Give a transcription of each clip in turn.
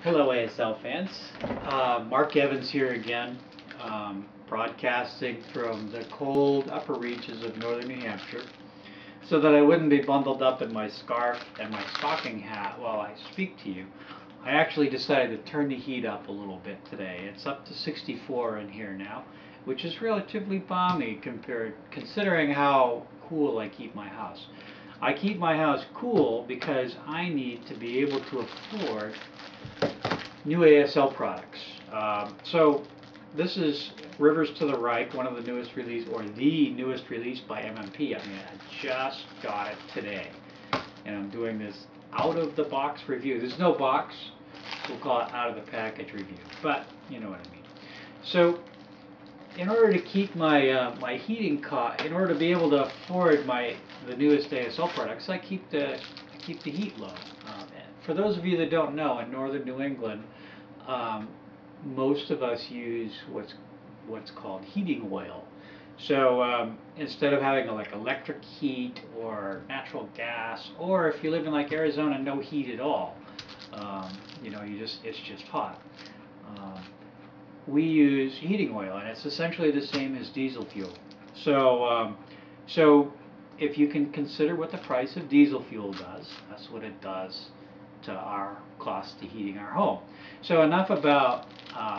Hello, ASL fans. Mark Evans here again, broadcasting from the cold upper reaches of northern New Hampshire. So that I wouldn't be bundled up in my scarf and my stocking hat while I speak to you, I actually decided to turn the heat up a little bit today. It's up to 64 in here now, which is relatively balmy considering how cool I keep my house. I keep my house cool because I need to be able to afford new ASL products. So this is Rivers to the Reich, one of the newest release, or the newest release by MMP. I mean, I just got it today, and I'm doing this out of the box review. There's no box. We'll call it out of the package review, but you know what I mean. So in order to keep my my heating cost, in order to be able to afford the newest ASL products, I keep the heat low. For those of you that don't know, in northern New England, most of us use what's called heating oil. So instead of having like electric heat or natural gas, or if you live in like Arizona, no heat at all, you know, it's just hot. We use heating oil, and it's essentially the same as diesel fuel. So if you can consider what the price of diesel fuel does, that's what it does to our cost to heating our home. So enough about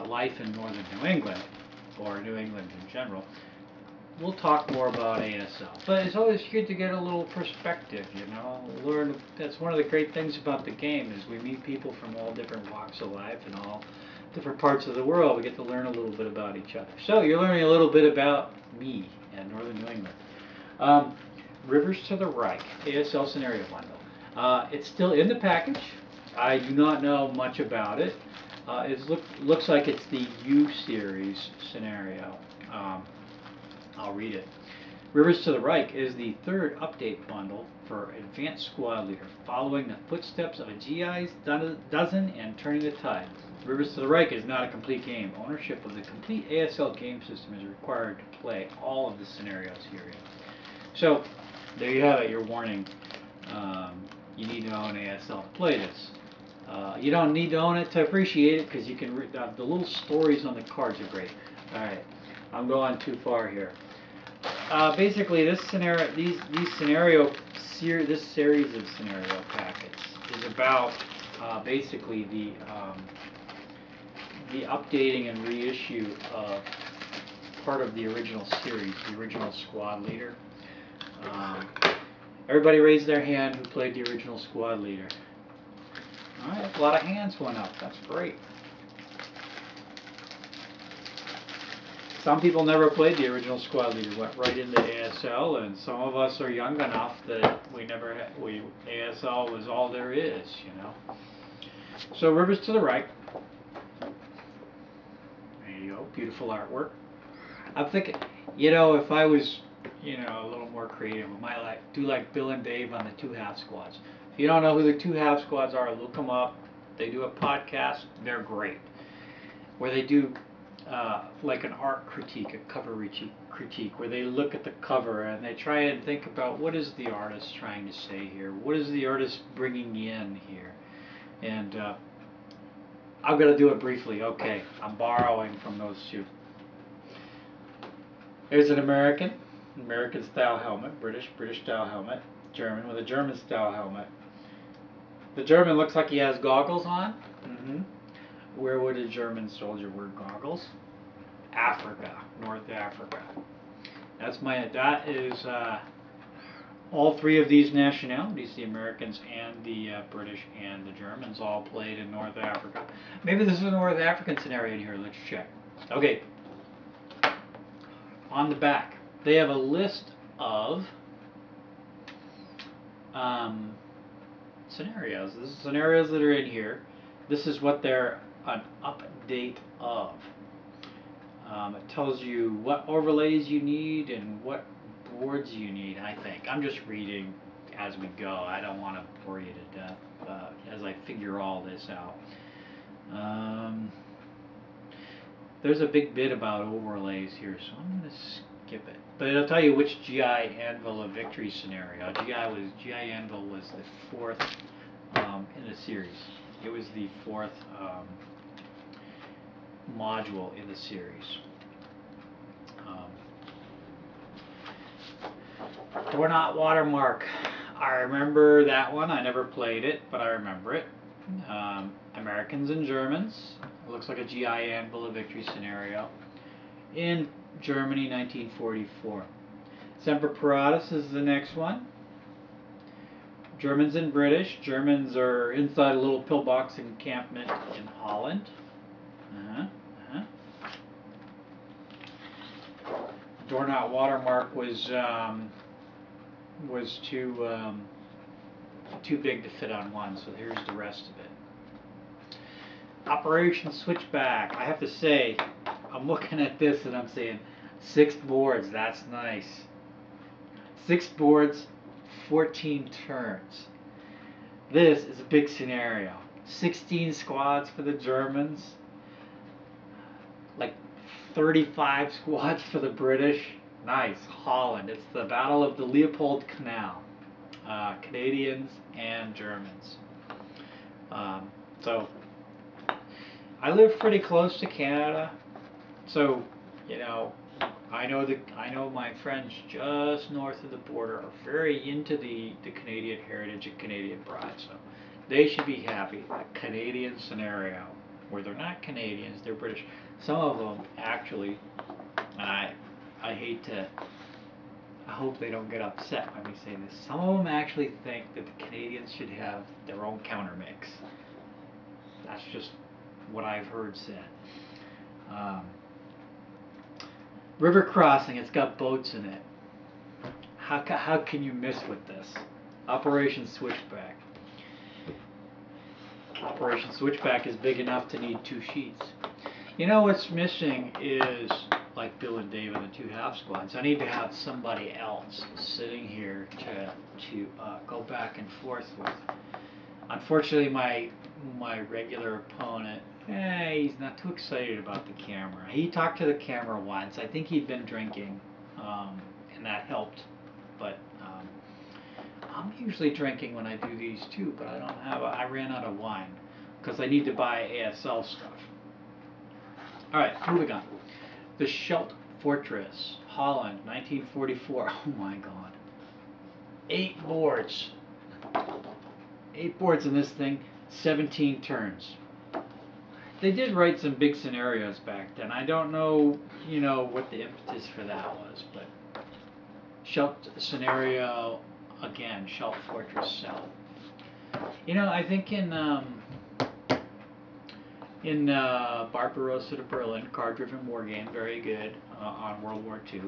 life in northern New England, or New England in general. We'll talk more about ASL, but it's always good to get a little perspective, you know, learn. That's one of the great things about the game, is we meet people from all different walks of life and all different parts of the world. We get to learn a little bit about each other. So you're learning a little bit about me and northern New England. Rivers to the Reich, ASL scenario bundle. It's still in the package. I do not know much about it. It looks like it's the U series scenario. I'll read it. Rivers to the Reich is the third update bundle for Advanced Squad Leader, following the footsteps of a GI's Dozen and Turning the Tide. Rivers to the Reich is not a complete game. Ownership of the complete ASL game system is required to play all of the scenarios herein. So, there you have it, your warning. You need to own ASL to play this. You don't need to own it to appreciate it, because you can read the little stories on the cards are great. Alright, I'm going too far here. Basically, this scenario, this series of scenario packets is about basically the updating and reissue of part of the original series, the original Squad Leader. Everybody raised their hand who played the original Squad Leader. Alright, a lot of hands went up. That's great. Some people never played the original Squad Leader, went right into ASL, and some of us are young enough that ASL was all there is, you know. So Rivers to the Reich. There you go, beautiful artwork. I'm thinking, you know, if I was, you know, a little more creative, I might do like Bill and Dave on the Two Half Squads. If you don't know who the Two Half Squads are, look them up. They do a podcast. They're great, where they do like an art critique, a cover critique, where they look at the cover and they try and think about, what is the artist trying to say here? What is the artist bringing in here? And I'm going to do it briefly. Okay, I'm borrowing from those two. There's an American style helmet, British style helmet, German with a German style helmet. The German looks like he has goggles on. Where would a German soldier wear goggles? Africa, North Africa. That is all three of these nationalities, the Americans and the British and the Germans, all played in North Africa. Maybe this is a North African scenario in here. Let's check. Okay. On the back, they have a list of scenarios. This is scenarios that are in here. This is what they're an update of. It tells you what overlays you need and what boards you need, I think. I'm just reading as we go. I don't want to bore you to death as I figure all this out. There's a big bit about overlays here, so I'm going to skip it. But it'll tell you which GI Anvil of Victory scenario. GI Anvil was the fourth in the series. It was the fourth module in the series. Door Not Watermark. I remember that one. I never played it, but I remember it. Americans and Germans. It looks like a GI Anvil of Victory scenario. In Germany, 1944. Semper Paratus is the next one. Germans and British. Germans are inside a little pillbox encampment in Holland. Door Not Watermark was too big to fit on one, so here's the rest of it. Operation Switchback. I have to say, I'm looking at this and I'm saying 6 boards, that's nice. 6 boards, 14 turns. This is a big scenario. 16 squads for the Germans, like 35 squads for the British. Nice. Holland. It's the Battle of the Leopold Canal. Canadians and Germans. So I live pretty close to Canada, so you know I know my friends just north of the border are very into the Canadian heritage and Canadian pride, so they should be happy. A Canadian scenario where they're not Canadians, they're British. Some of them actually, and I hate to. I hope they don't get upset when we say this. Some of them actually think that the Canadians should have their own countermix. That's just what I've heard said. River crossing, it's got boats in it. How can you miss with this? Operation Switchback. Operation Switchback is big enough to need 2 sheets. You know what's missing is, like Bill and Dave and the 2 half squads, I need to have somebody else sitting here to go back and forth with. Unfortunately, my regular opponent, he's not too excited about the camera. He talked to the camera once. I think he'd been drinking, and that helped. But I'm usually drinking when I do these too, but I don't have. I ran out of wine because I need to buy ASL stuff. All right, moving on. The Scheldt Fortress, Holland, 1944. Oh my God. 8 boards. 8 boards in this thing, 17 turns. They did write some big scenarios back then. I don't know, what the impetus for that was, but Scheldt scenario, again, Scheldt Fortress South. I think in Barbarossa to Berlin, card-driven war game, very good on World War II.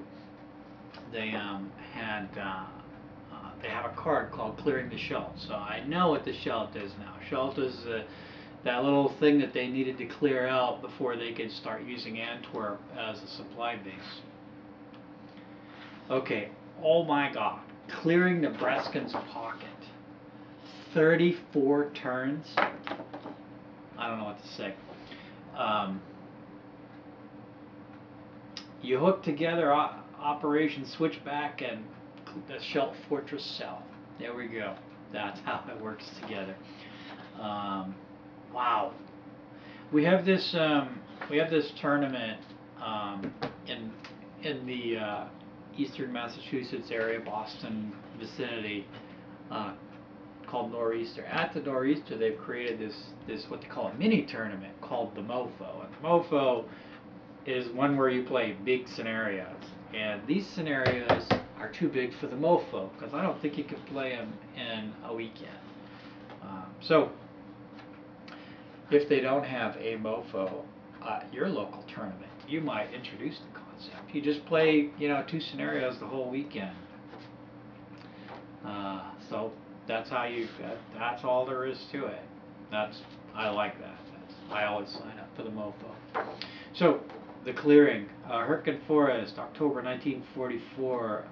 They they have a card called Clearing the Scheldt. So I know what the Scheldt is now. Scheldt is that little thing that they needed to clear out before they could start using Antwerp as a supply base. Okay, oh my God, Clearing Nebraskans' Pocket. 34 turns. I don't know what to say. You hook together Operation Switchback and the Scheldt Fortress South. There we go. That's how it works together. Wow. We have this tournament in the eastern Massachusetts area, Boston vicinity, called Nor'easter. At the Nor'easter, they've created this what they call a mini tournament called the MoFo. And the MoFo is one where you play big scenarios. And these scenarios are too big for the MoFo because I don't think you could play them in a weekend. So if they don't have a MoFo at your local tournament, you might introduce the concept. You just play, 2 scenarios the whole weekend. So that's how that's all there is to it. I like that. I always sign up for the MoFo. So the Clearing, Hürtgen Forest, October 1944.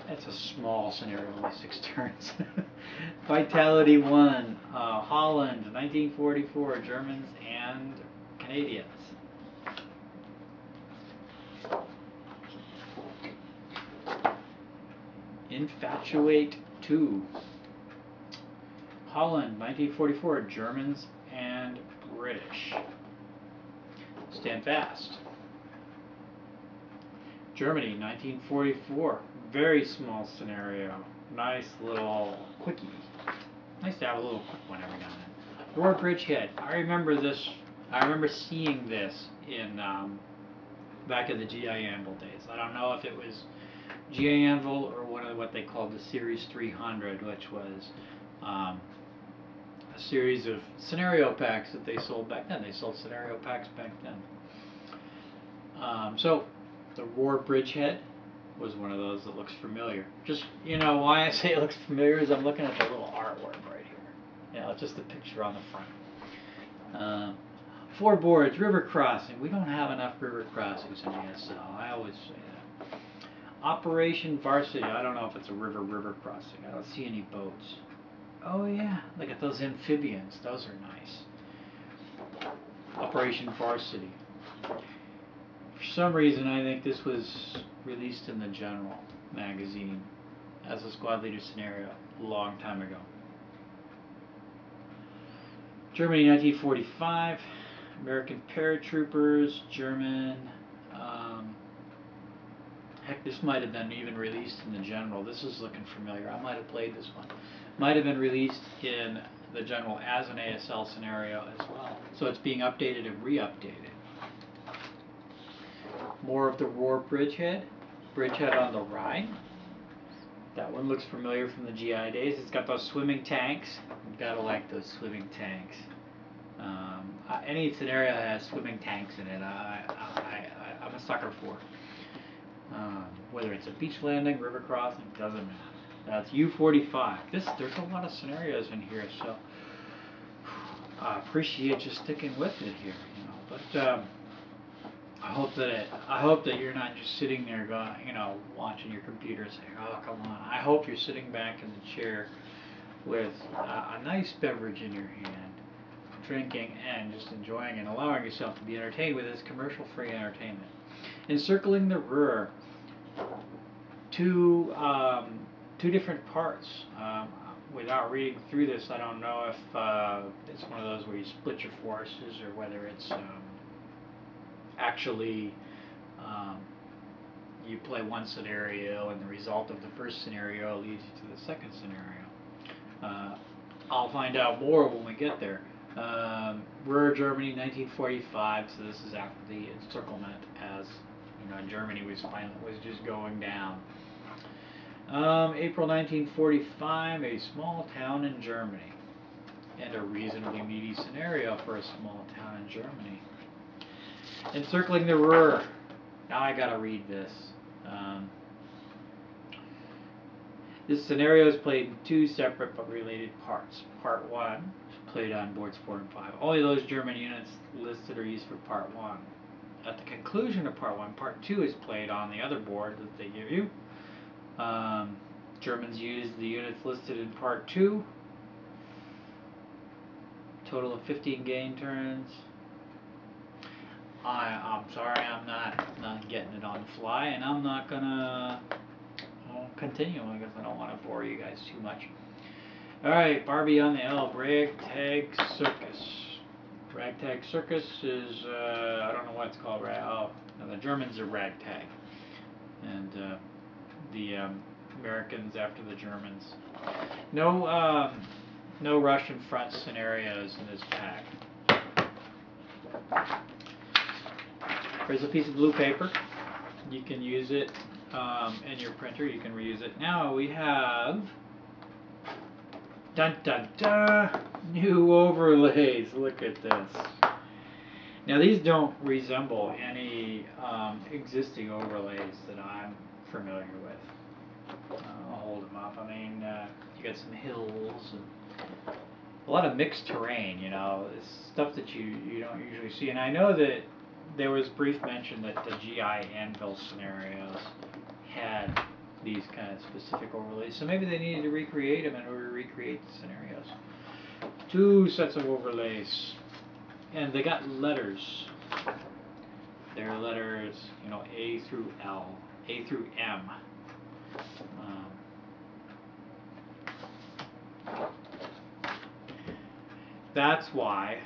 That's a small scenario, only 6 turns. Vitality 1, Holland, 1944, Germans and Canadians. Infatuate 2. Holland, 1944, Germans and British. Stand fast. Germany, 1944, very small scenario. Nice little quickie. Nice to have a little quick one every now and then. War Bridgehead. I remember this. I remember seeing this in back in the GI Anvil days. I don't know if it was GI Anvil or one of what they called the Series 300, which was a series of scenario packs that they sold back then. They sold scenario packs back then. So the War Bridgehead was one of those that looks familiar. Just, you know, why I say it looks familiar is I'm looking at the little artwork right here. You know, just the picture on the front. 4 boards, river crossing. We don't have enough river crossings in ESL. I always say that. Operation Varsity. I don't know if it's a river crossing. I don't see any boats. Oh yeah, look at those amphibians. Those are nice. Operation Varsity. For some reason, I think this was released in the General magazine as a squad leader scenario a long time ago. Germany, 1945. American paratroopers, German. Heck, this might have been even released in the General. This is looking familiar. I might have played this one. Might have been released in the General as an ASL scenario as well. So it's being updated and re-updated. More of the War Bridgehead. Bridgehead on the Rhine. That one looks familiar from the GI days. It's got those swimming tanks. You've got to like those swimming tanks. Any scenario that has swimming tanks in it, I'm a sucker for. Whether it's a beach landing, river crossing, doesn't matter. That's U-45. There's a lot of scenarios in here, so I appreciate you sticking with it here. You know, but I hope that you're not just sitting there going, you know, watching your computer saying, "Oh, come on." I hope you're sitting back in the chair with a nice beverage in your hand, drinking and just enjoying and allowing yourself to be entertained with this commercial-free entertainment. Encircling the Ruhr. Two different parts. Without reading through this, I don't know if it's one of those where you split your forces or whether it's actually you play one scenario and the result of the first scenario leads you to the second scenario. I'll find out more when we get there. Ruhr, Germany, 1945. So this is after the encirclement, as you know, Germany was just going down. April 1945, a small town in Germany, and a reasonably meaty scenario for a small town in Germany. Encircling the Ruhr. Now I gotta read this. This scenario is played in 2 separate but related parts. Part 1 is played on boards 4 and 5. Only those German units listed are used for Part 1. At the conclusion of Part 1, Part 2 is played on the other board that they give you. Germans use the units listed in Part 2. Total of 15 game turns. I'm sorry, I'm not getting it on the fly, and I'm not gonna continue because I don't want to bore you guys too much. Alright, Barbie on the Elk, Ragtag Circus. Ragtag Circus is, I don't know what it's called, right? Oh, no, the Germans are Ragtag. And the Americans after the Germans. No Russian front scenarios in this pack. Here's a piece of blue paper. You can use it in your printer. You can reuse it. Now we have dun dun dun, new overlays. Look at this. Now these don't resemble any existing overlays that I'm familiar with. I'll hold them up. I mean, you got some hills and a lot of mixed terrain. You know, it's stuff that you don't usually see. And I know that there was brief mention that the GI Anvil scenarios had these kind of specific overlays, so maybe they needed to recreate them in order to recreate the scenarios. 2 sets of overlays, and they got letters. They're letters, you know, A through L, A through M. that's why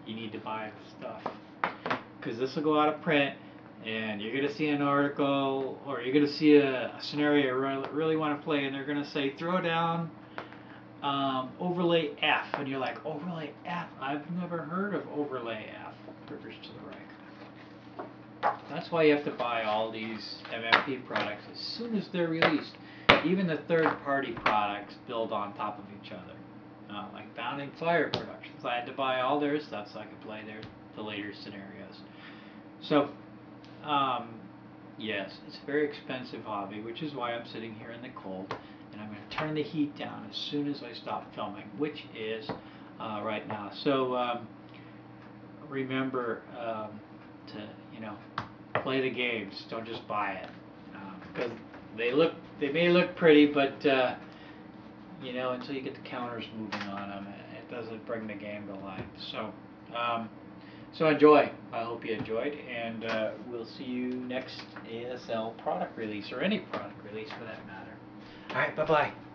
you need to buy the stuff, because this will go out of print, and you're going to see an article, or you're going to see a scenario you really want to play, and they're going to say throw down overlay F, and you're like, overlay F? I've never heard of overlay F. Rivers to the Reich. That's why you have to buy all these MMP products as soon as they're released. Even the third-party products build on top of each other. Like Bounding Fire Productions, I had to buy all their stuff so I could play the later scenarios. So, yes, it's a very expensive hobby, which is why I'm sitting here in the cold, and I'm going to turn the heat down as soon as I stop filming, which is right now. So remember to play the games. Don't just buy it, because they may look pretty, but until you get the counters moving on them, it doesn't bring the game to life. So enjoy. I hope you enjoyed, and we'll see you next ASL product release, or any product release for that matter. All right, bye-bye.